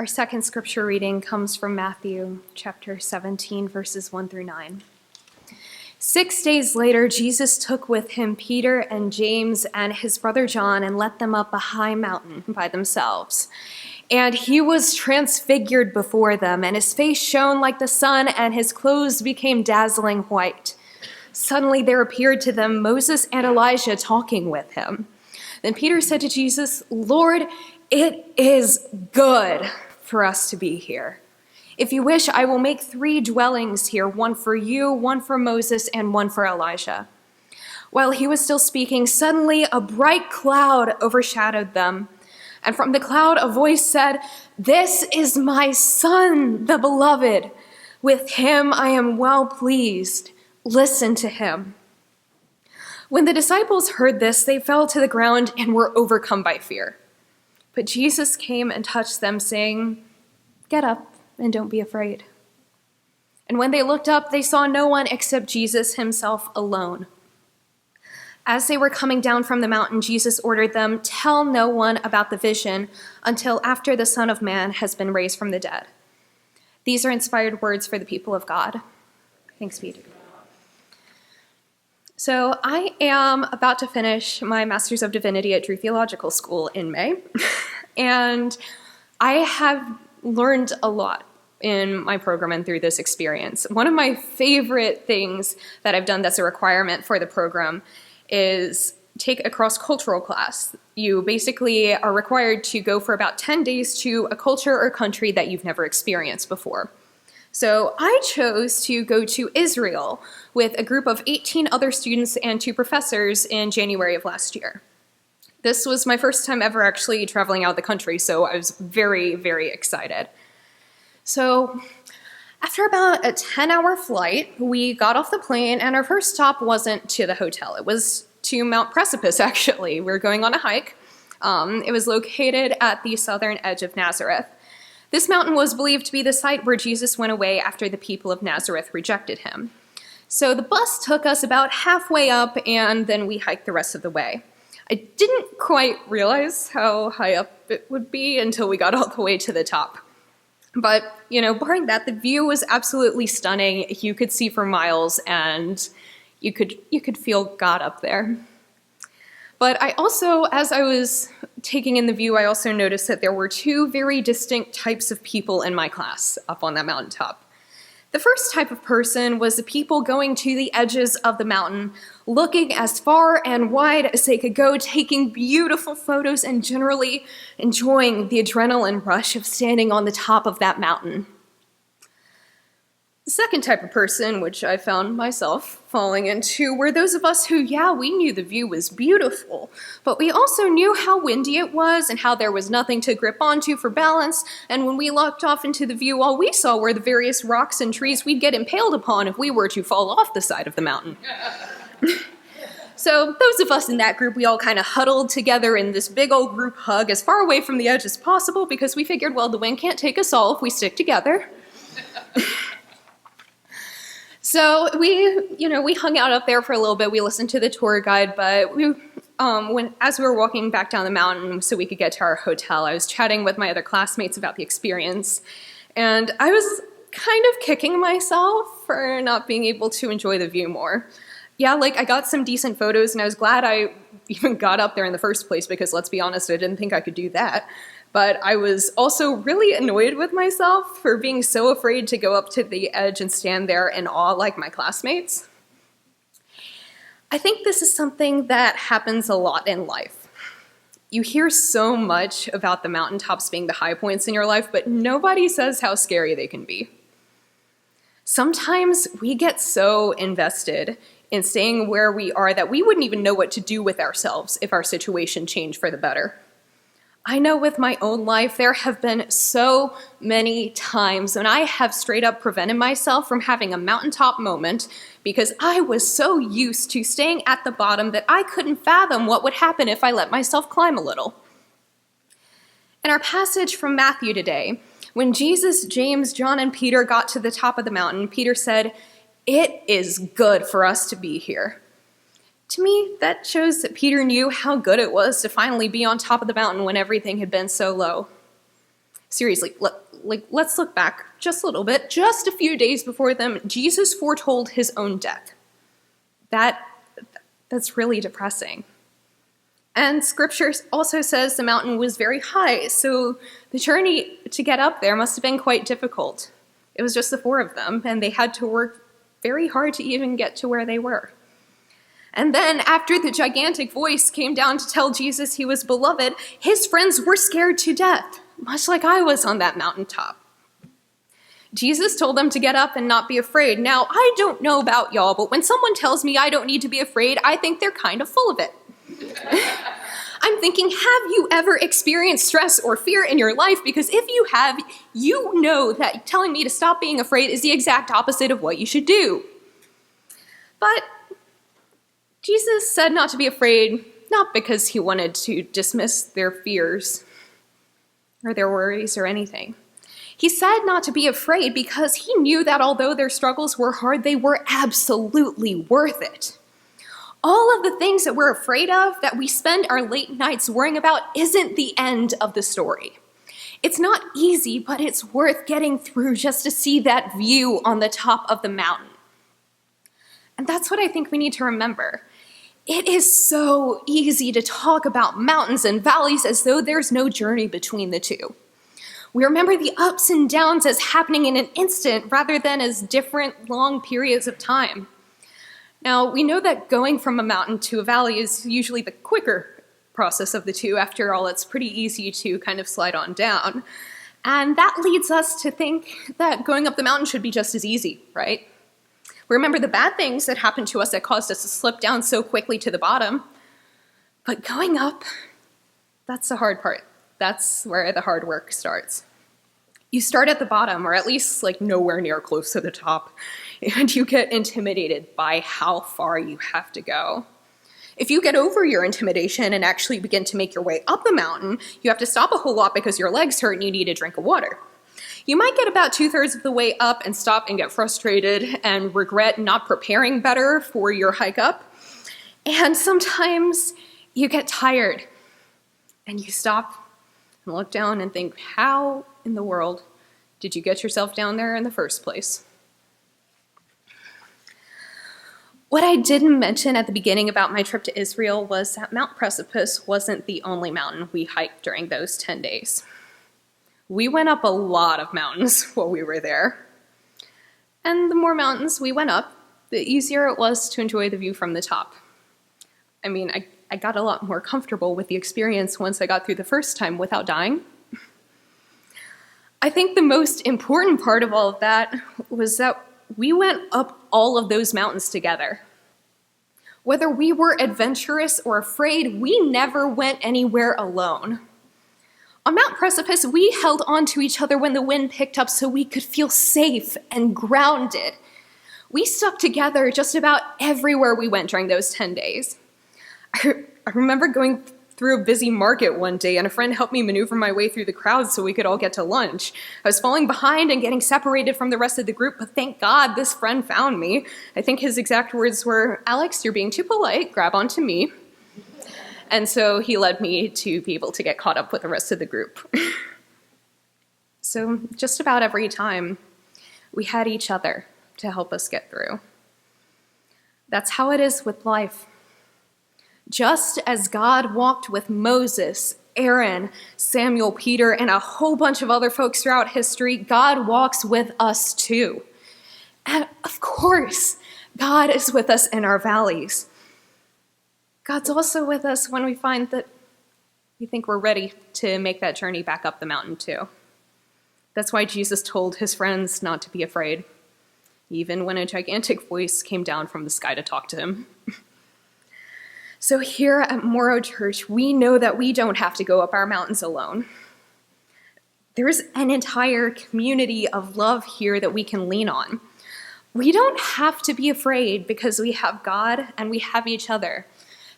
Our second scripture reading comes from Matthew chapter 17, verses 1 through 9. 6 days later, Jesus took with him Peter and James and his brother John and led them up a high mountain by themselves. And he was transfigured before them, and his face shone like the sun, and his clothes became dazzling white. Suddenly there appeared to them Moses and Elijah talking with him. Then Peter said to Jesus, "Lord, it is good for us to be here. If you wish, I will make 3 dwellings here, one for you, one for Moses, and one for Elijah." While he was still speaking, suddenly a bright cloud overshadowed them. And from the cloud a voice said, "This is my son, the beloved. With him I am well pleased. Listen to him." When the disciples heard this, they fell to the ground and were overcome by fear. But Jesus came and touched them, saying, "Get up and don't be afraid." And when they looked up, they saw no one except Jesus himself alone. As they were coming down from the mountain, Jesus ordered them, "Tell no one about the vision until after the Son of Man has been raised from the dead." These are inspired words for the people of God. Thanks be to God. So I am about to finish my Master's of Divinity at Drew Theological School in May, and I have learned a lot in my program and through this experience. One of my favorite things that I've done that's a requirement for the program is take a cross-cultural class. You basically are required to go for about 10 days to a culture or country that you've never experienced before. So I chose to go to Israel with a group of 18 other students and 2 professors in January of last year. This was my first time ever actually traveling out of the country, so I was very, very excited. So after about a 10-hour flight, we got off the plane, and our first stop wasn't to the hotel. It was to Mount Precipice, actually. We were going on a hike. It was located at the southern edge of Nazareth. This mountain was believed to be the site where Jesus went away after the people of Nazareth rejected him. So the bus took us about halfway up, and then we hiked the rest of the way. I didn't quite realize how high up it would be until we got all the way to the top. But, barring that, the view was absolutely stunning. You could see for miles, and you could feel God up there. But I also, as I was taking in the view, I also noticed that there were 2 very distinct types of people in my class up on that mountaintop. The first type of person was the people going to the edges of the mountain, looking as far and wide as they could go, taking beautiful photos and generally enjoying the adrenaline rush of standing on the top of that mountain. The second type of person, which I found myself falling into, were those of us who, we knew the view was beautiful, but we also knew how windy it was and how there was nothing to grip onto for balance, and when we looked off into the view, all we saw were the various rocks and trees we'd get impaled upon if we were to fall off the side of the mountain. So those of us in that group, we all kind of huddled together in this big old group hug as far away from the edge as possible because we figured, the wind can't take us all if we stick together. So we hung out up there for a little bit. We listened to the tour guide, but as we were walking back down the mountain so we could get to our hotel, I was chatting with my other classmates about the experience, and I was kind of kicking myself for not being able to enjoy the view more. I got some decent photos, and I was glad I even got up there in the first place because, let's be honest, I didn't think I could do that. But I was also really annoyed with myself for being so afraid to go up to the edge and stand there in awe like my classmates. I think this is something that happens a lot in life. You hear so much about the mountaintops being the high points in your life, but nobody says how scary they can be. Sometimes we get so invested in staying where we are that we wouldn't even know what to do with ourselves if our situation changed for the better. I know with my own life, there have been so many times when I have straight up prevented myself from having a mountaintop moment because I was so used to staying at the bottom that I couldn't fathom what would happen if I let myself climb a little. In our passage from Matthew today, when Jesus, James, John, and Peter got to the top of the mountain, Peter said, "It is good for us to be here." To me, that shows that Peter knew how good it was to finally be on top of the mountain when everything had been so low. Seriously, let's look back just a little bit. Just a few days before them, Jesus foretold his own death. That's really depressing. And scripture also says the mountain was very high, so the journey to get up there must have been quite difficult. It was just the four of them, and they had to work very hard to even get to where they were. And then, after the gigantic voice came down to tell Jesus he was beloved, his friends were scared to death, much like I was on that mountaintop. Jesus told them to get up and not be afraid. Now, I don't know about y'all, but when someone tells me I don't need to be afraid, I think they're kind of full of it. I'm thinking, have you ever experienced stress or fear in your life? Because if you have, you know that telling me to stop being afraid is the exact opposite of what you should do. But Jesus said not to be afraid, not because he wanted to dismiss their fears or their worries or anything. He said not to be afraid because he knew that although their struggles were hard, they were absolutely worth it. All of the things that we're afraid of, that we spend our late nights worrying about, isn't the end of the story. It's not easy, but it's worth getting through just to see that view on the top of the mountain. And that's what I think we need to remember. It is so easy to talk about mountains and valleys as though there's no journey between the two. We remember the ups and downs as happening in an instant rather than as different long periods of time. Now, we know that going from a mountain to a valley is usually the quicker process of the two. After all, it's pretty easy to kind of slide on down. And that leads us to think that going up the mountain should be just as easy, right? We remember the bad things that happened to us that caused us to slip down so quickly to the bottom. But going up, that's the hard part. That's where the hard work starts. You start at the bottom, or at least nowhere near close to the top, and you get intimidated by how far you have to go. If you get over your intimidation and actually begin to make your way up the mountain, you have to stop a whole lot because your legs hurt and you need a drink of water. You might get about 2/3 of the way up and stop and get frustrated and regret not preparing better for your hike up. And sometimes you get tired and you stop and look down and think, how in the world did you get yourself down there in the first place? What I didn't mention at the beginning about my trip to Israel was that Mount Precipice wasn't the only mountain we hiked during those 10 days. We went up a lot of mountains while we were there. And the more mountains we went up, the easier it was to enjoy the view from the top. I mean, I got a lot more comfortable with the experience once I got through the first time without dying. I think the most important part of all of that was that we went up all of those mountains together. Whether we were adventurous or afraid, we never went anywhere alone. On Mount Precipice, we held on to each other when the wind picked up so we could feel safe and grounded. We stuck together just about everywhere we went during those 10 days. I remember going through a busy market one day and a friend helped me maneuver my way through the crowd so we could all get to lunch. I was falling behind and getting separated from the rest of the group, but thank God this friend found me. I think his exact words were, "Alex, you're being too polite, grab onto me." And so he led me to be able to get caught up with the rest of the group. So just about every time, we had each other to help us get through. That's how it is with life. Just as God walked with Moses, Aaron, Samuel, Peter, and a whole bunch of other folks throughout history, God walks with us too. And of course, God is with us in our valleys. God's also with us when we find that we think we're ready to make that journey back up the mountain too. That's why Jesus told his friends not to be afraid, even when a gigantic voice came down from the sky to talk to him. So here at Morrow Church, we know that we don't have to go up our mountains alone. There's an entire community of love here that we can lean on. We don't have to be afraid because we have God and we have each other.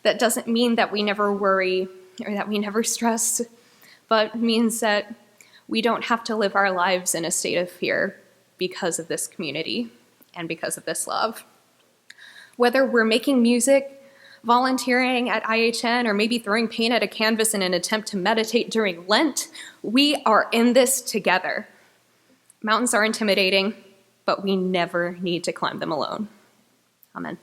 That doesn't mean that we never worry or that we never stress, but means that we don't have to live our lives in a state of fear because of this community and because of this love. Whether we're making music, volunteering at IHN, or maybe throwing paint at a canvas in an attempt to meditate during Lent. We are in this together. Mountains are intimidating, but we never need to climb them alone. Amen.